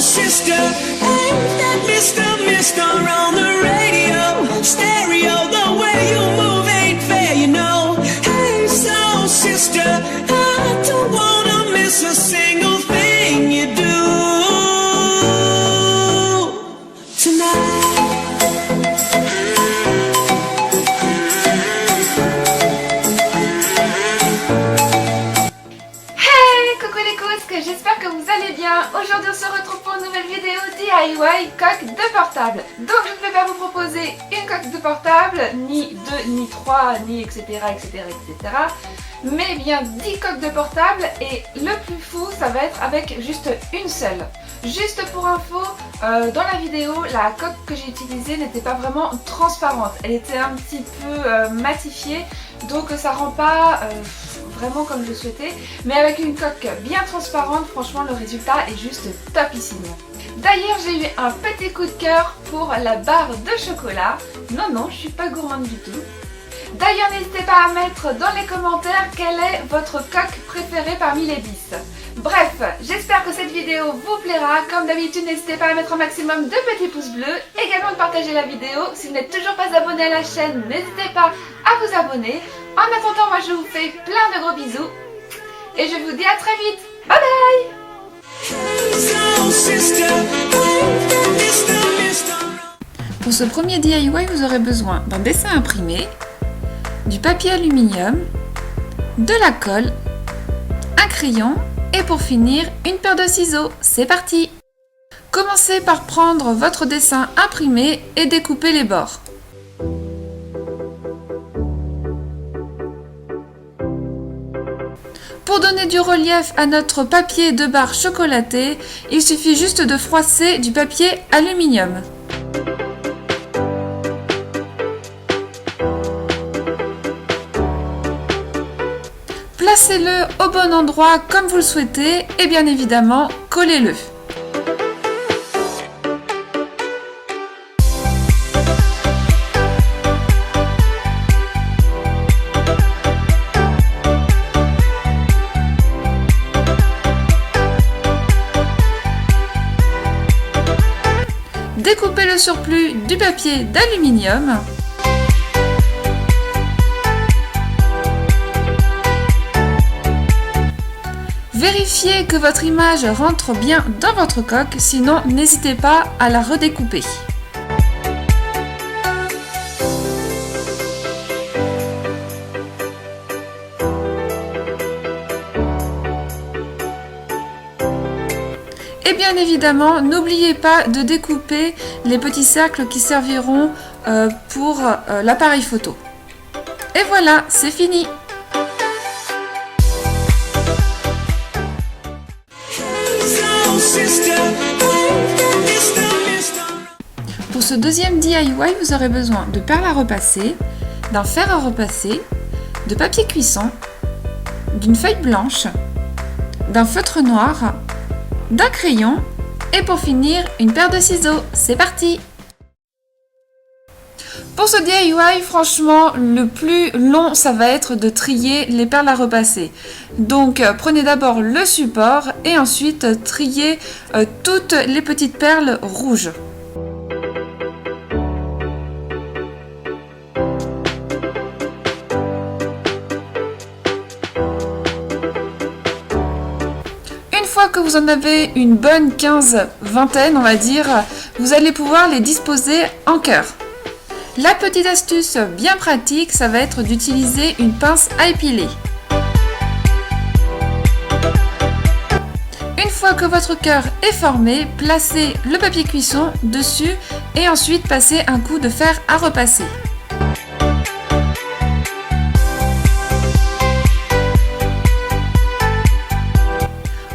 sister, ain't that Mr. on the radio? Stereo, the way you move ain't fair, you know. Hey, soul sister, I don't wanna miss a single thing you do tonight. J'espère que vous allez bien. Aujourd'hui on se retrouve pour une nouvelle vidéo DIY coque de portable. Donc je ne vais pas vous proposer une coque de portable, ni deux, ni trois, ni etc. Mais bien 10 coques de portable, et le plus fou ça va être avec juste une seule. Juste pour info, dans la vidéo, la coque que j'ai utilisée n'était pas vraiment transparente. Elle était un petit peu matifiée, donc ça rend pas vraiment comme je souhaitais. Mais avec une coque bien transparente, franchement le résultat est juste topissime. D'ailleurs j'ai eu un petit coup de cœur pour la barre de chocolat. Non, je suis pas gourmande du tout. D'ailleurs n'hésitez pas à mettre dans les commentaires quelle est votre coque préférée parmi les 10. Bref, j'espère que cette vidéo vous plaira. Comme d'habitude, n'hésitez pas à mettre un maximum de petits pouces bleus. Également de partager la vidéo. Si vous n'êtes toujours pas abonné à la chaîne, n'hésitez pas à vous abonner. En attendant, moi je vous fais plein de gros bisous. Et je vous dis à très vite. Bye bye. Pour ce premier DIY, vous aurez besoin d'un dessin imprimé, du papier aluminium, de la colle, un crayon et pour finir, une paire de ciseaux. C'est parti! Commencez par prendre votre dessin imprimé et découper les bords. Pour donner du relief à notre papier de barre chocolaté, il suffit juste de froisser du papier aluminium. Placez-le au bon endroit comme vous le souhaitez et bien évidemment, collez-le. Découpez le surplus du papier d'aluminium. Vérifiez que votre image rentre bien dans votre coque, sinon n'hésitez pas à la redécouper. Et bien évidemment, n'oubliez pas de découper les petits cercles qui serviront pour l'appareil photo. Et voilà, c'est fini! Pour ce deuxième DIY, vous aurez besoin de perles à repasser, d'un fer à repasser, de papier cuisson, d'une feuille blanche, d'un feutre noir, d'un crayon et pour finir, une paire de ciseaux. C'est parti! Pour ce DIY, franchement, le plus long, ça va être de trier les perles à repasser. Donc, prenez d'abord le support et ensuite triez toutes les petites perles rouges. Une fois que vous en avez une bonne vingtaine, on va dire, vous allez pouvoir les disposer en cœur. La petite astuce bien pratique, ça va être d'utiliser une pince à épiler. Une fois que votre cœur est formé, placez le papier cuisson dessus et ensuite passez un coup de fer à repasser.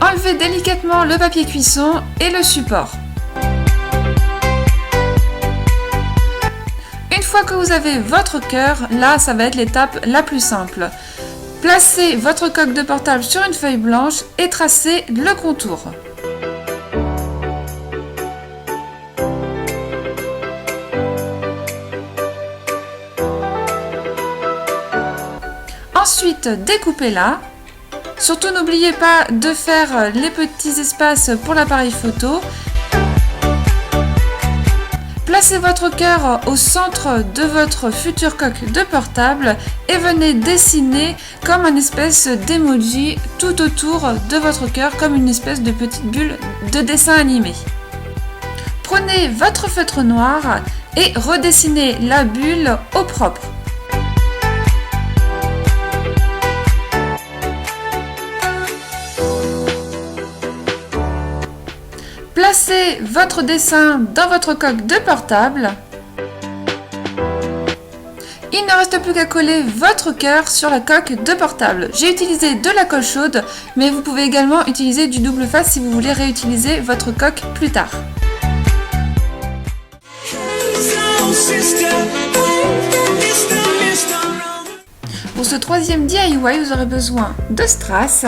Enlevez délicatement le papier cuisson et le support. Une fois que vous avez votre cœur, là ça va être l'étape la plus simple. Placez votre coque de portable sur une feuille blanche et tracez le contour. Ensuite, découpez-la. Surtout n'oubliez pas de faire les petits espaces pour l'appareil photo Placez votre cœur au centre de votre future coque de portable et venez dessiner comme une espèce d'emoji tout autour de votre cœur, comme une espèce de petite bulle de dessin animé. Prenez votre feutre noir et redessinez la bulle au propre. Placez votre dessin dans votre coque de portable. Il ne reste plus qu'à coller votre cœur sur la coque de portable. J'ai utilisé de la colle chaude, mais vous pouvez également utiliser du double face si vous voulez réutiliser votre coque plus tard. Pour ce troisième DIY, vous aurez besoin de strass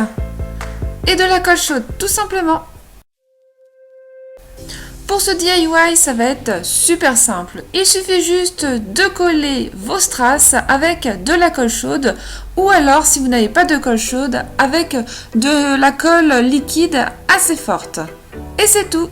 et de la colle chaude, tout simplement. Pour ce DIY, ça va être super simple. Il suffit juste de coller vos strass avec de la colle chaude ou alors, si vous n'avez pas de colle chaude, avec de la colle liquide assez forte. Et c'est tout.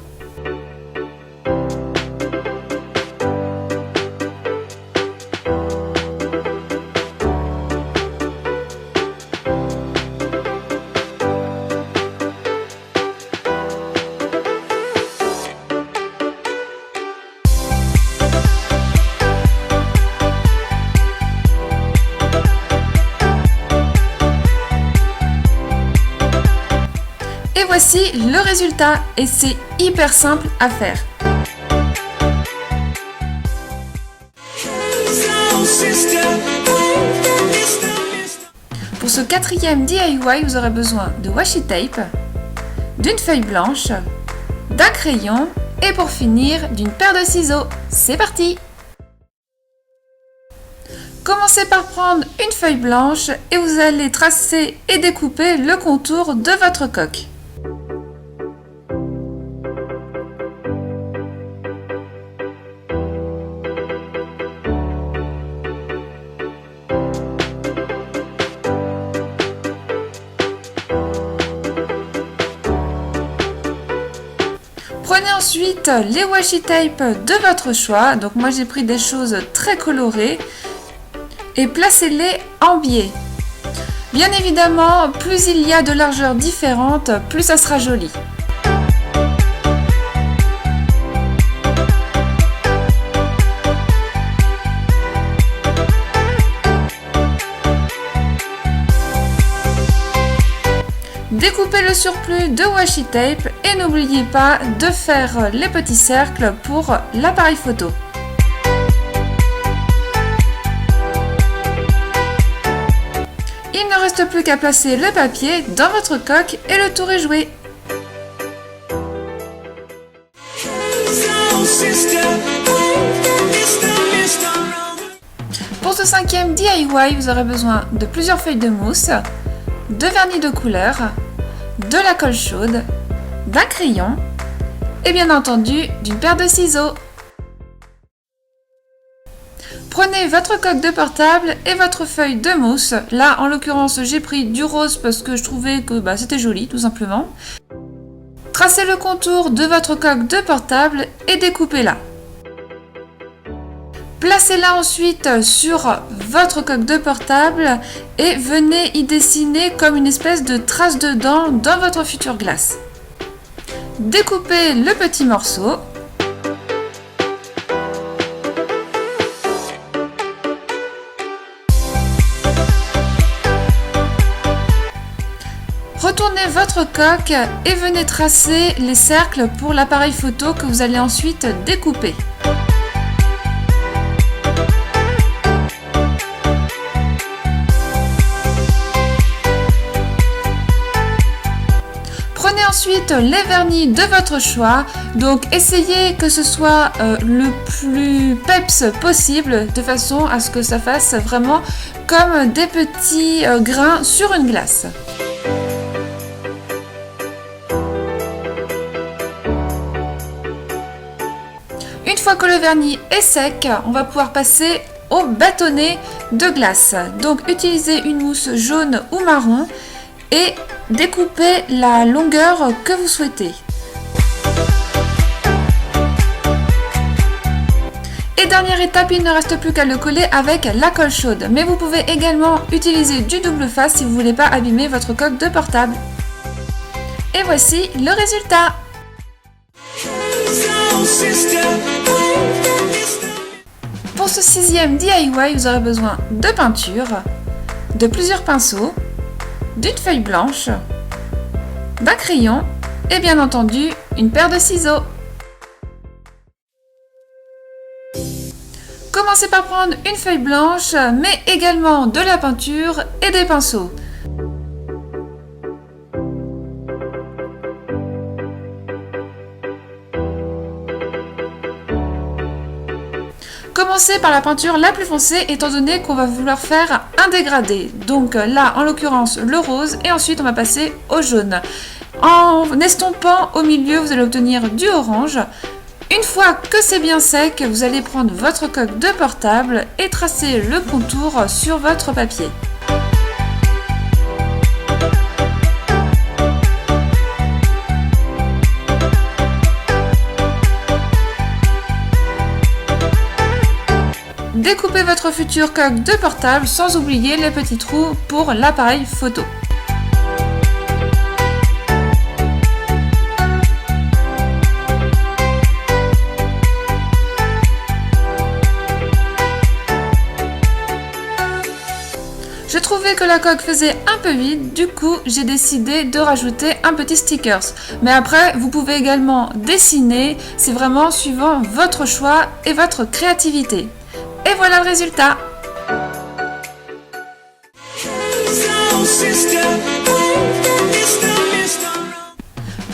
Et voici le résultat et c'est hyper simple à faire. Pour ce quatrième DIY, vous aurez besoin de washi tape, d'une feuille blanche, d'un crayon et pour finir d'une paire de ciseaux. C'est parti! Commencez par prendre une feuille blanche et vous allez tracer et découper le contour de votre coque. Prenez ensuite les washi tape de votre choix, donc moi j'ai pris des choses très colorées, et placez-les en biais. Bien évidemment, plus il y a de largeurs différentes, plus ça sera joli. Découpez le surplus de washi tape et n'oubliez pas de faire les petits cercles pour l'appareil photo. Il ne reste plus qu'à placer le papier dans votre coque et le tour est joué. Pour ce cinquième DIY, vous aurez besoin de plusieurs feuilles de mousse, de vernis de couleur, de la colle chaude, d'un crayon et bien entendu d'une paire de ciseaux. Prenez votre coque de portable et votre feuille de mousse. Là, en l'occurrence, j'ai pris du rose parce que je trouvais que c'était joli, tout simplement. Tracez le contour de votre coque de portable et découpez-la. Placez-la ensuite sur votre coque de portable et venez y dessiner comme une espèce de trace de dents dans votre future glace. Découpez le petit morceau. Retournez votre coque et venez tracer les cercles pour l'appareil photo que vous allez ensuite découper. Prenez ensuite les vernis de votre choix, donc essayez que ce soit le plus peps possible de façon à ce que ça fasse vraiment comme des petits grains sur une glace. Une fois que le vernis est sec, on va pouvoir passer au bâtonnet de glace. Donc utilisez une mousse jaune ou marron et découpez la longueur que vous souhaitez. dernière étape, il ne reste plus qu'à le coller avec la colle chaude. Mais vous pouvez également utiliser du double face si vous ne voulez pas abîmer votre coque de portable. Et voici le résultat. Pour ce 6e DIY, vous aurez besoin de peinture, de plusieurs pinceaux, d'une feuille blanche, d'un crayon et bien entendu une paire de ciseaux. Commencez par prendre une feuille blanche, mais également de la peinture et des pinceaux. Commencez par la peinture la plus foncée étant donné qu'on va vouloir faire un dégradé. Donc là, en l'occurrence, le rose et ensuite on va passer au jaune. En estompant au milieu, vous allez obtenir du orange. Une fois que c'est bien sec, vous allez prendre votre coque de portable et tracer le contour sur votre papier. Découpez votre future coque de portable sans oublier les petits trous pour l'appareil photo. Je trouvais que la coque faisait un peu vide, du coup j'ai décidé de rajouter un petit stickers. Mais après, vous pouvez également dessiner, c'est vraiment suivant votre choix et votre créativité. Et voilà le résultat.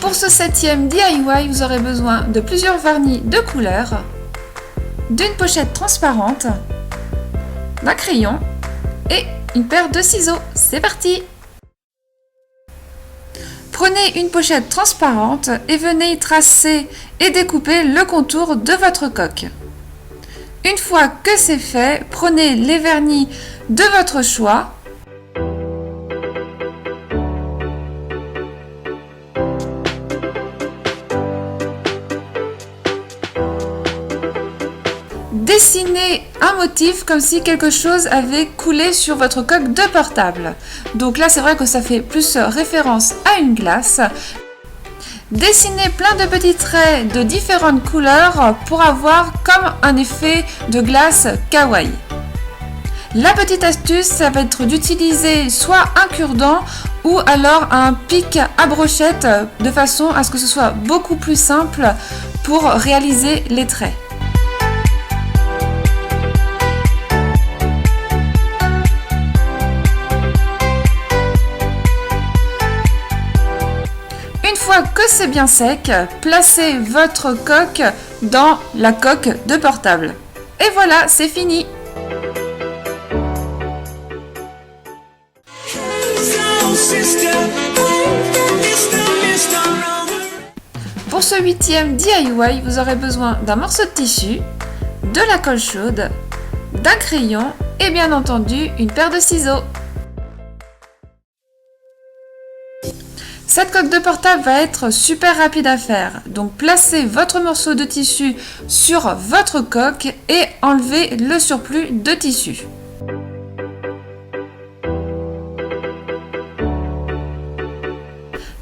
Pour ce 7e DIY, vous aurez besoin de plusieurs vernis de couleur, d'une pochette transparente, d'un crayon et une paire de ciseaux. C'est parti! Prenez une pochette transparente et venez y tracer et découper le contour de votre coque. Une fois que c'est fait, prenez les vernis de votre choix. Dessinez un motif comme si quelque chose avait coulé sur votre coque de portable. Donc là, c'est vrai que ça fait plus référence à une glace. Dessinez plein de petits traits de différentes couleurs pour avoir comme un effet de glace kawaii. La petite astuce, ça va être d'utiliser soit un cure-dent ou alors un pic à brochette de façon à ce que ce soit beaucoup plus simple pour réaliser les traits. Une fois que c'est bien sec, placez votre coque dans la coque de portable. Et voilà, c'est fini! Pour ce 8e DIY, vous aurez besoin d'un morceau de tissu, de la colle chaude, d'un crayon et bien entendu une paire de ciseaux. Cette coque de portable va être super rapide à faire, donc placez votre morceau de tissu sur votre coque et enlevez le surplus de tissu.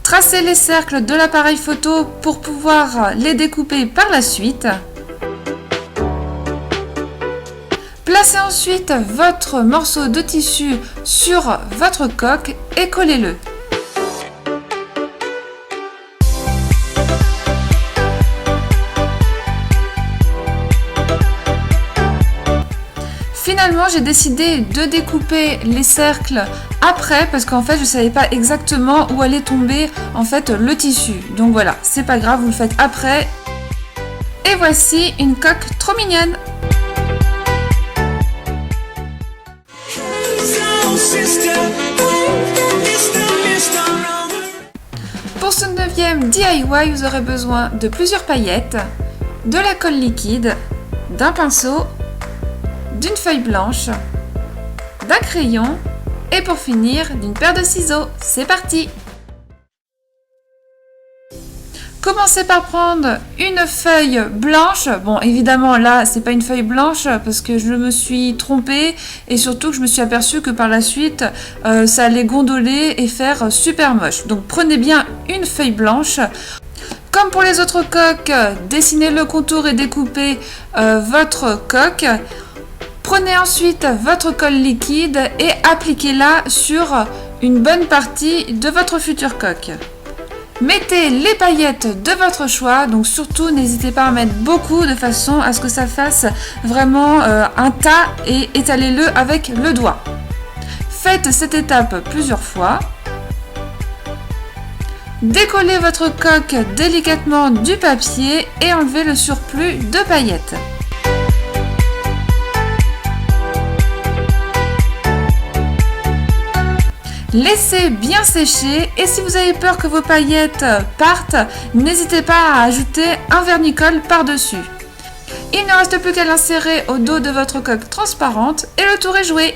Tracez les cercles de l'appareil photo pour pouvoir les découper par la suite. Placez ensuite votre morceau de tissu sur votre coque et collez-le. Finalement, j'ai décidé de découper les cercles après parce qu'en fait, je ne savais pas exactement où allait tomber en fait le tissu. Donc voilà, c'est pas grave, vous le faites après. Et voici une coque trop mignonne. Pour ce 9e DIY, vous aurez besoin de plusieurs paillettes, de la colle liquide, d'un pinceau, d'une feuille blanche, d'un crayon et pour finir d'une paire de ciseaux. C'est parti! Commencez par prendre une feuille blanche. Bon, évidemment, là, c'est pas une feuille blanche parce que je me suis trompée et surtout que je me suis aperçue que par la suite, ça allait gondoler et faire super moche. Donc, prenez bien une feuille blanche. Comme pour les autres coques, dessinez le contour et découpez votre coque. Prenez ensuite votre colle liquide et appliquez-la sur une bonne partie de votre future coque. Mettez les paillettes de votre choix, donc surtout n'hésitez pas à mettre beaucoup de façon à ce que ça fasse vraiment un tas et étalez-le avec le doigt. Faites cette étape plusieurs fois. Décollez votre coque délicatement du papier et enlevez le surplus de paillettes. Laissez bien sécher et si vous avez peur que vos paillettes partent, n'hésitez pas à ajouter un vernicole par-dessus. Il ne reste plus qu'à l'insérer au dos de votre coque transparente et le tour est joué.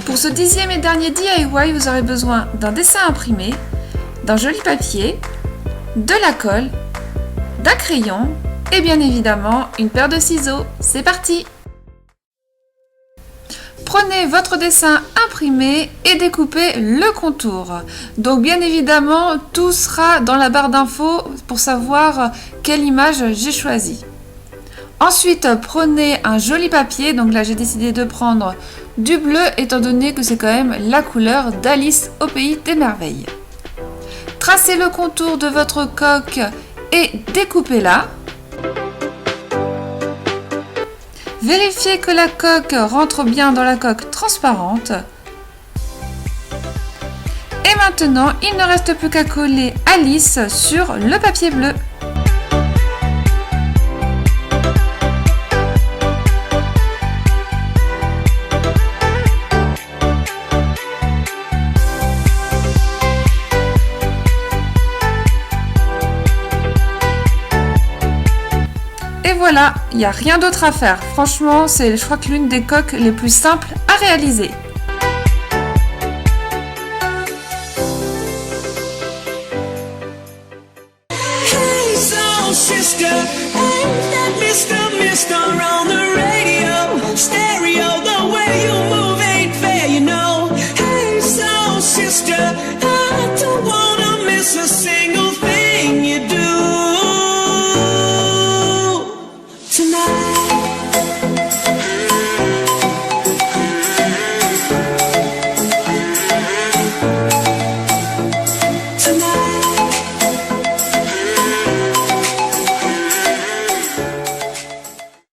Pour ce 10e et dernier DIY, vous aurez besoin d'un dessin imprimé, d'un joli papier, de la colle, d'un crayon et bien évidemment une paire de ciseaux. C'est parti! Prenez votre dessin imprimé et découpez le contour. Donc bien évidemment, tout sera dans la barre d'infos pour savoir quelle image j'ai choisi. Ensuite, prenez un joli papier. Donc là, j'ai décidé de prendre du bleu étant donné que c'est quand même la couleur d'Alice au pays des merveilles. Tracez le contour de votre coque et découpez-la. Vérifiez que la coque rentre bien dans la coque transparente. Et maintenant, il ne reste plus qu'à coller Alice sur le papier bleu. Et voilà, il n'y a rien d'autre à faire. Franchement, c'est je crois que l'une des coques les plus simples à réaliser. Hey, soul sister, ain't that Mr.